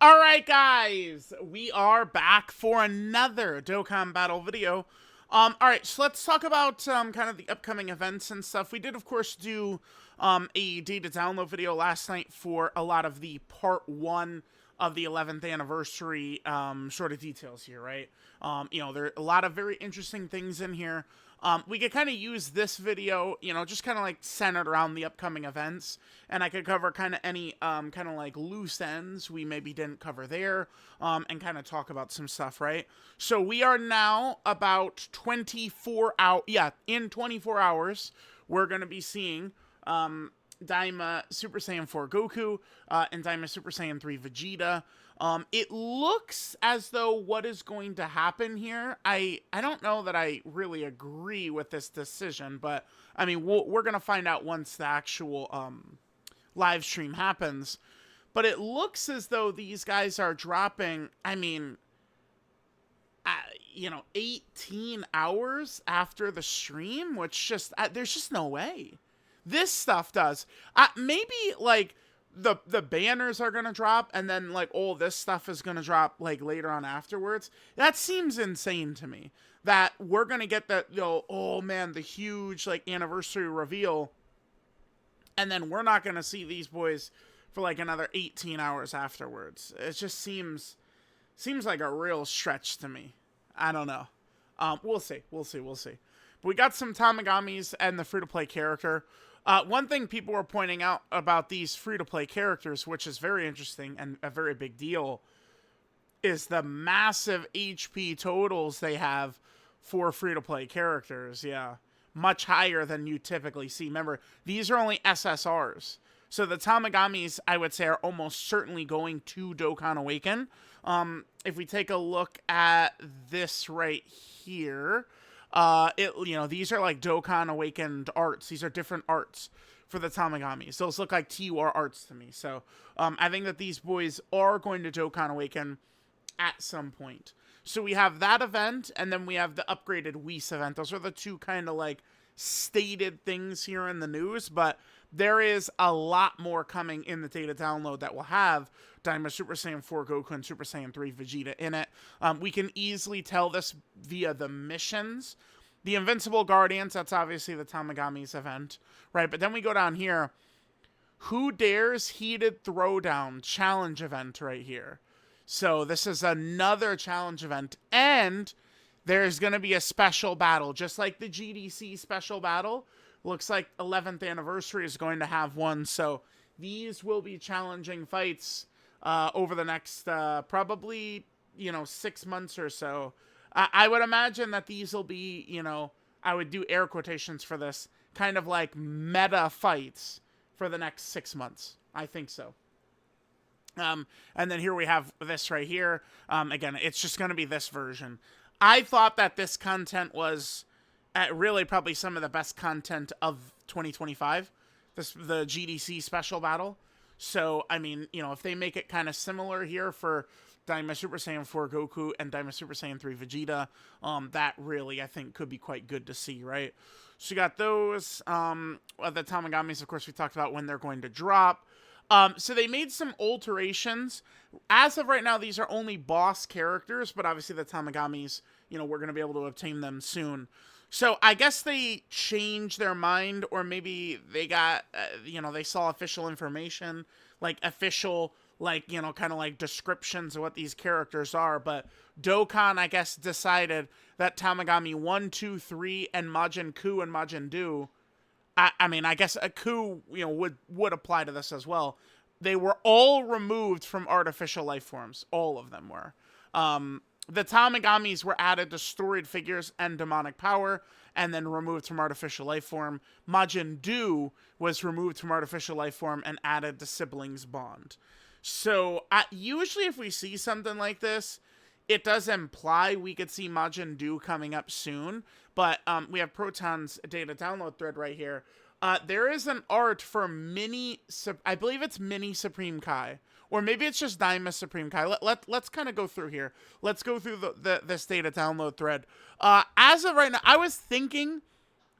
Alright guys, we are back for another Dokkan battle video. Alright, so let's talk about kind of the upcoming events and stuff. We did of course do a data download video last night for a lot of the part 1 of the 11th anniversary sort of details here, right? There are a lot of very interesting things in here. We could kind of use this video, just kind of like centered around the upcoming events, and I could cover kind of any kind of like loose ends we maybe didn't cover there, and kind of talk about some stuff, right? So we are now about 24 hours, in 24 hours, we're going to be seeing Daima Super Saiyan 4 Goku, and Daima Super Saiyan 3 Vegeta. It looks as though what is going to happen here, I don't know that I really agree with this decision, but I mean, we're going to find out once the actual live stream happens. But it looks as though these guys are dropping, 18 hours after the stream, which just, there's just no way. This stuff does. Maybe, like, the banners are gonna drop, and then, like, all this stuff is gonna drop, like, later on afterwards. That seems insane to me. That we're gonna get that, oh man, the huge, like, anniversary reveal, and then we're not gonna see these boys for, like, another 18 hours afterwards. It just seems like a real stretch to me. I don't know. We'll see. But we got some Tamagamis and the free-to-play character. One thing people were pointing out about these free-to-play characters, which is very interesting and a very big deal, is the massive HP totals they have for free-to-play characters. Yeah, much higher than you typically see. Remember, these are only SSRs. So the Tamagamis, I would say, are almost certainly going to Dokkan Awaken. If we take a look at this right here, these are like Dokkan Awakened arts. These are different arts for the Tamagamis. Those look like TUR arts to me. So I think that these boys are going to Dokkan Awaken at some point. So we have that event, and then we have the upgraded Whis event. Those are the two kind of like stated things here in the news, but there is a lot more coming in the data download that will have Daima Super Saiyan 4 Goku and Super Saiyan 3 Vegeta in it. We can easily tell this via the missions. The Invincible Guardians, that's obviously the Tamagami's event, right? But then we go down here. Who Dares Heated Throwdown challenge event right here. So this is another challenge event, and there's going to be a special battle, just like the GDC special battle. Looks like 11th anniversary is going to have one, so these will be challenging fights over the next probably 6 months or so. I would imagine that these will be, I would do air quotations for this, kind of like meta fights for the next 6 months. I think so. And then here we have this right here. Again, it's just going to be this version. I thought that this content was really probably some of the best content of 2025, the GDC special battle. So, I mean, if they make it kind of similar here for Daima Super Saiyan 4 Goku and Daima Super Saiyan 3 Vegeta, that really, I think, could be quite good to see, right? So you got those. The Tamagamis, of course, we talked about when they're going to drop. So they made some alterations. As of right now, these are only boss characters, but obviously the Tamagamis, we're going to be able to obtain them soon. So I guess they changed their mind, or maybe they got, they saw official information, like official, kind of like descriptions of what these characters are. But Dokkan, I guess, decided that Tamagami 1, 2, 3, and Majin Ku and Majin Du, I guess a Ku, would apply to this as well. They were all removed from artificial life forms. All of them were. The Tamagamis were added to storied figures and demonic power, and then removed from artificial life form. Majin Du was removed from artificial life form and added to siblings bond. So usually if we see something like this, it does imply we could see Majin Du coming up soon, but we have Proton's data download thread right here. There is an art for I believe it's Mini Supreme Kai, or maybe it's just Daima Supreme Kai. Let's kind of go through here. Let's go through this data download thread. As of right now, I was thinking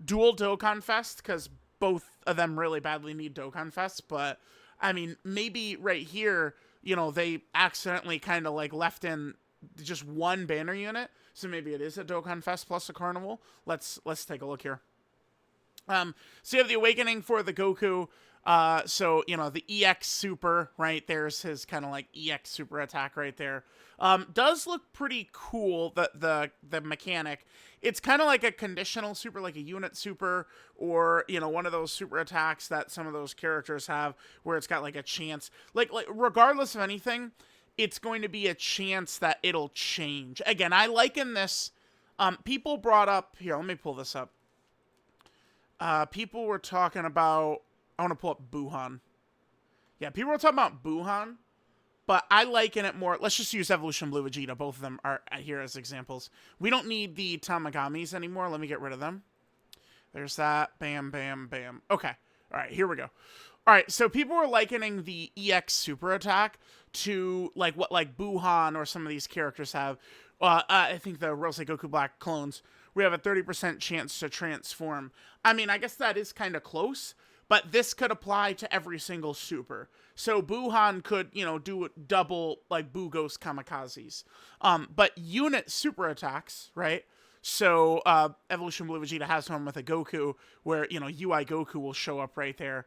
dual Dokkan Fest, because both of them really badly need Dokkan Fest, but I mean, maybe right here you know, they accidentally kind of like left in just one banner unit. So maybe it is a Dokkan Fest plus a Carnival. Let's take a look here. So you have the Awakening for the Goku. So, you know, the EX Super, right? There's his kind of like EX Super attack right there. Does look pretty cool, the mechanic. It's kind of like a conditional super, like a unit super, or, you know, one of those super attacks that some of those characters have where it's got like a chance. Like regardless of anything, it's going to be a chance that it'll change. Again, I liken this. People brought up, here, let me pull this up. People were talking about, I want to pull up Buhan. Yeah, people were talking about Buhan, but I liken it more, let's just use Evolution Blue Vegeta. Both of them are here as examples. We don't need the Tamagamis anymore. Let me get rid of them. There's that. Bam, bam, bam. Okay. All right, here we go. All right, so people were likening the EX super attack to like what like Buhan or some of these characters have. I think the Rosei Goku Black clones, we have a 30% chance to transform. I mean, I guess that is kind of close, but this could apply to every single super. So Buhan could, you know, do double like Buu Ghost Kamikazes. But unit super attacks, right? So Evolution Blue Vegeta has one with a Goku where, you know, UI Goku will show up right there.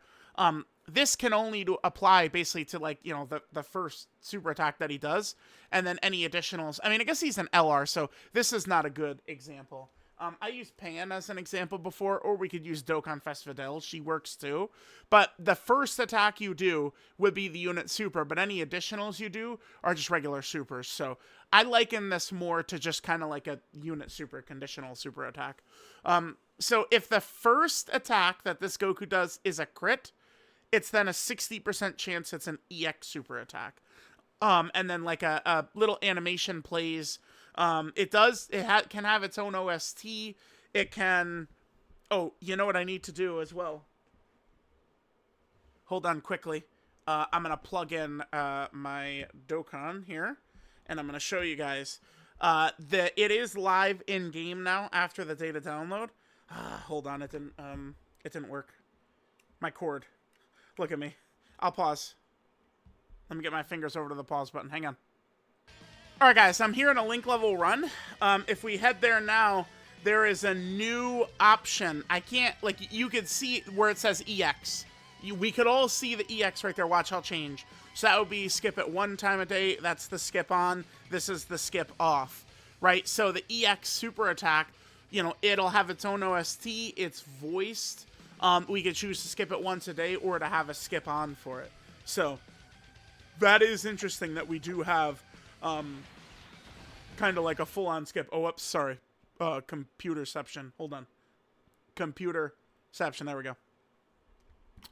This can only apply basically to like, you know, the first super attack that he does, and then any additionals. I mean, I guess he's an LR, so this is not a good example. I used Pan as an example before, or we could use Dokkan Fest Videl. She works too. But the first attack you do would be the unit super, but any additionals you do are just regular supers. So I liken this more to just kind of like a unit super, conditional super attack. So if the first attack that this Goku does is a crit, it's then a 60% chance it's an EX super attack. And then like a little animation plays. It can have its own OST. It can, oh, you know what I need to do as well? Hold on quickly. I'm going to plug in my Dokkan here, and I'm going to show you guys. It is live in-game now after the data download. Hold on, it didn't work. My cord. Look at me. I'll pause. Let me get my fingers over to the pause button. Hang on. Alright guys, I'm here in a link level run. If we head there now, there is a new option. I can't, like, you could see where it says EX. We could all see the EX right there. Watch, I'll change. So that would be skip at one time a day. That's the skip on. This is the skip off. Right? So the EX super attack, you know, it'll have its own OST. It's voiced. We could choose to skip it once a day or to have a skip on for it. So that is interesting that we do have kind of like a full-on skip. Oh, whoops, sorry. Computerception. Hold on. Computerception. There we go.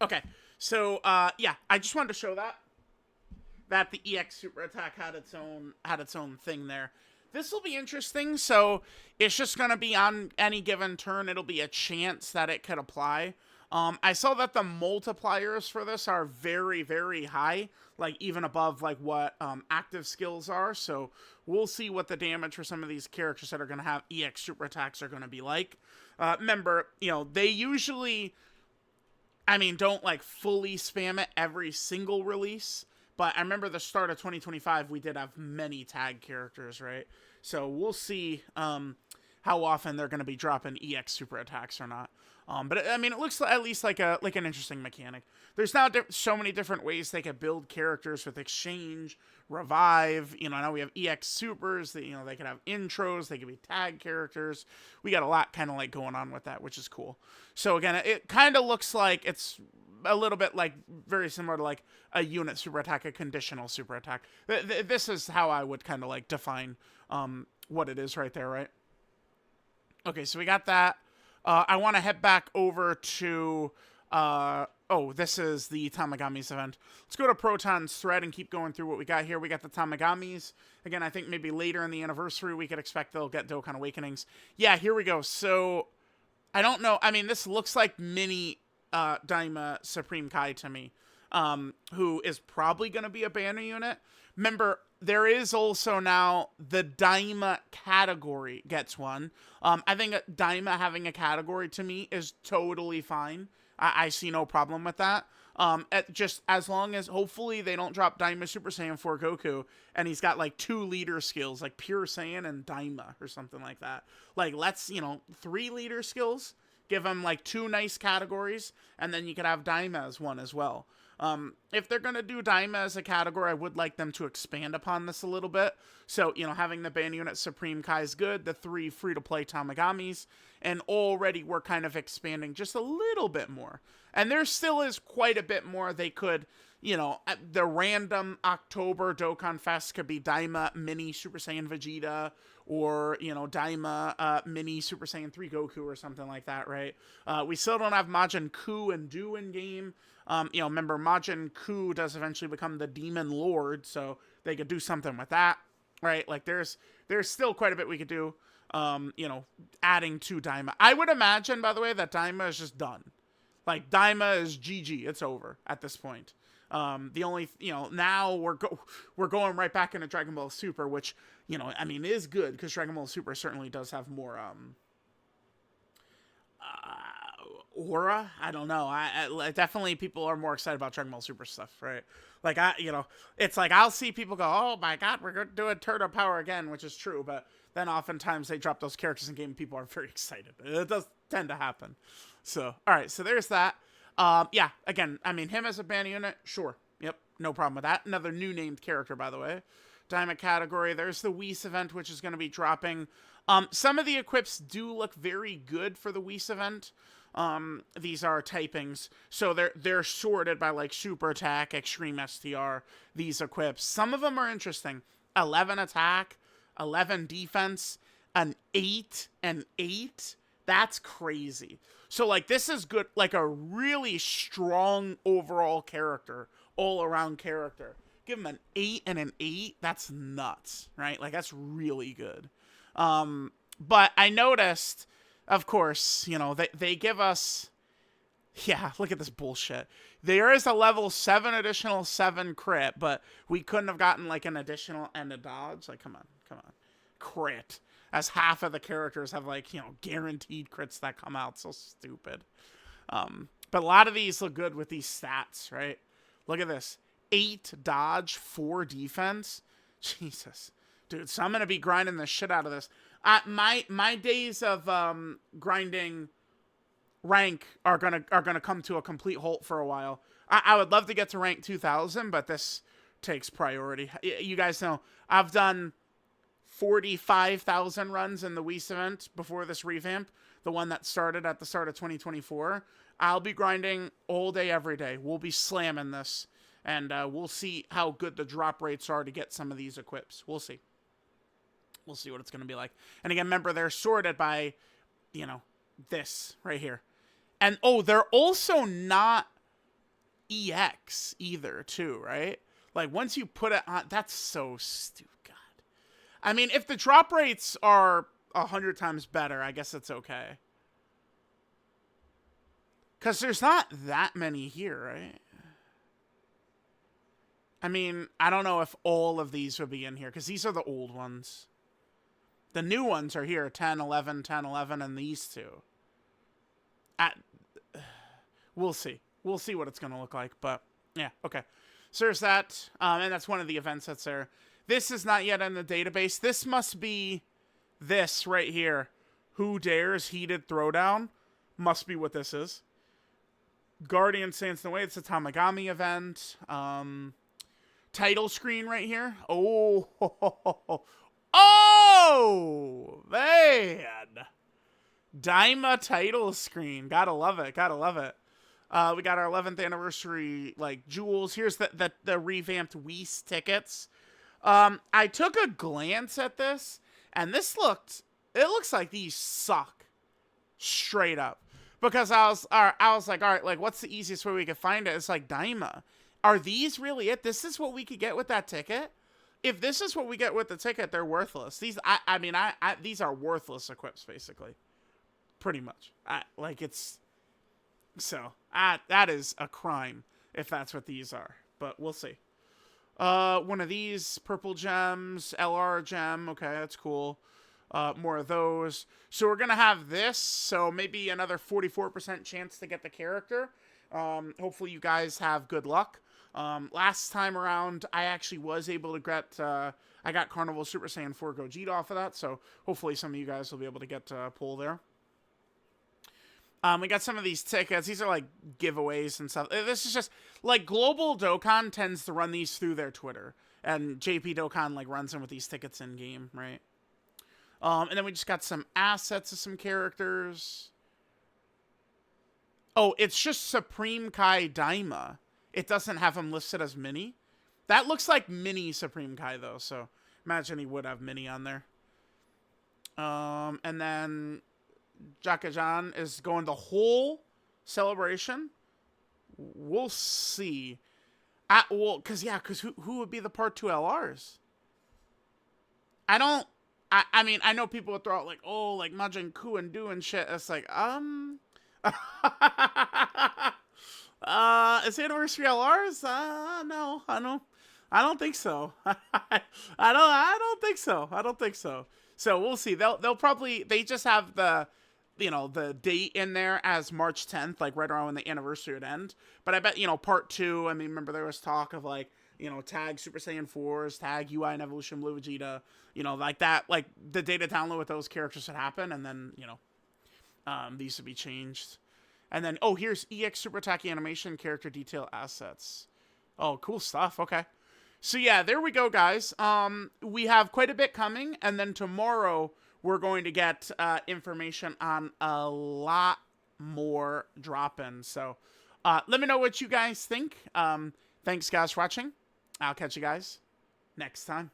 Okay. So, yeah, I just wanted to show that the EX super attack had its own thing there. This will be interesting. So it's just going to be on any given turn. It'll be a chance that it could apply. I saw that the multipliers for this are very, very high, like even above like what active skills are. So we'll see what the damage for some of these characters that are going to have EX super attacks are going to be like. Remember, you know, they usually, I mean, don't like fully spam it every single release. But I remember the start of 2025, we did have many tag characters, right? So we'll see how often they're going to be dropping EX super attacks or not. But I mean, it looks at least like an interesting mechanic. There's now so many different ways they could build characters with exchange, revive. You know, now we have EX supers that, you know, they could have intros. They could be tag characters. We got a lot kind of like going on with that, which is cool. So again, it kind of looks like it's a little bit like very similar to like a unit super attack, a conditional super attack. This is how I would kind of like define what it is right there, right? Okay, so we got that. I want to head back over to, oh, this is the Tamagamis event. Let's go to Proton's thread and keep going through what we got here. We got the Tamagamis. Again, I think maybe later in the anniversary, we could expect they'll get Dokkan Awakenings. Yeah, here we go. So, I don't know. I mean, this looks like mini Daima Supreme Kai to me, who is probably going to be a banner unit. Remember, there is also now the Daima category gets one. I think Daima having a category to me is totally fine. I see no problem with that. Just as long as hopefully they don't drop Daima Super Saiyan 4 Goku and he's got like 2 leader skills, like Pure Saiyan and Daima or something like that. Like, let's, 3 leader skills, give him like 2 nice categories, and then you could have Daima as one as well. If they're going to do Daima as a category, I would like them to expand upon this a little bit. So, having the band unit Supreme Kai is good, the 3 free-to-play Tamagamis, and already we're kind of expanding just a little bit more. And there still is quite a bit more they could, the random October Dokkan Fest could be Daima Mini Super Saiyan Vegeta, or, Daima Mini Super Saiyan 3 Goku or something like that, right? We still don't have Majin Ku and Do in game. Remember, Majin Ku does eventually become the Demon Lord, so they could do something with that, right? Like, there's still quite a bit we could do, adding to Daima. I would imagine, by the way, that Daima is just done. Like, Daima is GG. It's over at this point. The only, now we're going right back into Dragon Ball Super, which, is good, because Dragon Ball Super certainly does have more, aura. I don't know. I definitely people are more excited about Dragon Ball Super stuff, right? Like, it's like I'll see people go, "Oh my god, we're going to do a Turtle Power again," which is true, but then oftentimes they drop those characters in game and people are very excited. It does tend to happen. So, all right, so there's that. Yeah, again, him as a band unit, sure. Yep, no problem with that. Another new named character, by the way. Diamond category. There's the Whis event, which is going to be dropping. Some of the equips do look very good for the Whis event. These are typings, so they're sorted by like super attack, extreme STR, these equips. Some of them are interesting. 11 attack, 11 defense, an 8 and 8. That's crazy. So like this is good, like a really strong overall character, all around character. Give him an 8 and an 8. That's nuts, right? Like that's really good. But I noticed, of course, they give us, yeah, look at this bullshit. There is a level 7 additional 7 crit, but we couldn't have gotten like an additional and a dodge. Like, come on. Crit. As half of the characters have like, guaranteed crits that come out. So stupid. But a lot of these look good with these stats, right? Look at this. 8 dodge, 4 defense. Jesus. Dude, so I'm going to be grinding the shit out of this. My days of grinding rank are gonna come to a complete halt for a while. I would love to get to rank 2000, but this takes priority. You guys know I've done 45,000 runs in the Whis event before this revamp, the one that started at the start of 2024. I'll be grinding all day, every day. We'll be slamming this, and we'll see how good the drop rates are to get some of these equips. We'll see. We'll see what it's going to be like. And again, remember, they're sorted by, this right here. And, they're also not EX either, too, right? Like, once you put it on, that's so stupid. If the drop rates are 100 times better, I guess it's okay. Because there's not that many here, right? I don't know if all of these would be in here, because these are the old ones. The new ones are here, 10, 11, 10, 11, and these two. We'll see. We'll see what it's going to look like, but yeah, okay. So there's that, and that's one of the events that's there. This is not yet in the database. This must be this right here. Who Dares Heated Throwdown must be what this is. Guardian Stands in the Way. It's a Tamagami event. Title screen right here. Oh, man. Daima title screen. Gotta love it. Gotta love it. We got our 11th anniversary, like, jewels. Here's the revamped Whis tickets. I took a glance at this, and it looks like these suck. Straight up. Because I was like, all right, like, what's the easiest way we could find it? It's like Daima. Are these really it? This is what we could get with that ticket? If this is what we get with the ticket, they're worthless. These, these are worthless equips, basically. Pretty much. That is a crime, if that's what these are. But we'll see. One of these, purple gems, LR gem. Okay, that's cool. More of those. So we're going to have this. So maybe another 44% chance to get the character. Hopefully you guys have good luck. Last time around, I actually was able to get, I got Carnival Super Saiyan 4 Gogeta off of that, so hopefully some of you guys will be able to get a pull there. We got some of these tickets. These are like giveaways and stuff. This is just like Global Dokkan tends to run these through their Twitter, and JP Dokkan like runs them with these tickets in game, right? And then we just got some assets of some characters. Oh, it's just Supreme Kai Daima. It doesn't have him listed as mini. That looks like mini Supreme Kai though, so imagine he would have mini on there. And then Jakajan is going the whole celebration. We'll see. Because who would be the part 2 LRs? I mean, I know people would throw out like, oh, like Majin Ku and Do and shit. It's like, is anniversary LRs? No, I don't think so. I don't think so. I don't think so. So we'll see. They'll probably, they just have the, the date in there as March 10th, like right around when the anniversary would end. But I bet, part 2, I mean, remember there was talk of like, tag Super Saiyan 4s, tag UI and Evolution Blue Vegeta, like that, like the data download with those characters would happen, and then, these would be changed. And then, oh, here's EX Super Attack Animation Character Detail Assets. Oh, cool stuff. Okay. So yeah, there we go, guys. We have quite a bit coming, and then tomorrow we're going to get information on a lot more drop-ins. So let me know what you guys think. Thanks, guys, for watching. I'll catch you guys next time.